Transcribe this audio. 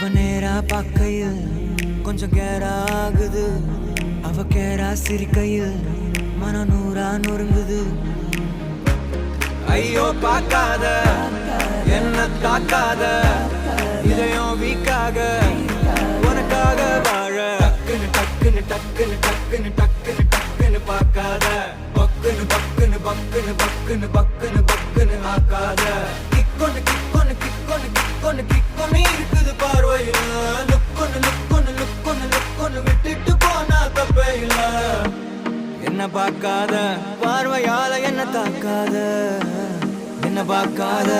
அவ நேரா பார்க்கையில் கொஞ்சம் கேரா ஆகுது. அவ கேரா சிரிக்கையில் மனம் நூறா நொறுங்குது. ஐயோ பார்க்காத என்ன தாக்காத இதயம் வீக்காக உனக்காக வாழ. டக்குன்னு டக்குன்னு டக்குன்னு டக்குன்னு டக்குன்னு டக்குன்னு பார்க்காத. பக்குன்னு பக்குன்னு பக்குன்னு பக்குன்னு பக்குன்னு பக்குன்னு ஆக்காத. கிக்கொன்னு கிக்கொன்னு கிக்கொன்னு கிக்கொன்னு கிக்கொன்னு இருக்குது பார்வையில. லுக்கொன்னு லுக்கொன்னு லுக்கொன்னு லுக்கொன்னு விட்டுட்டு போனா தப்பே இல்ல. என்ன பார்க்காத பார்வையால என்ன தாக்காத. என்ன பார்க்காத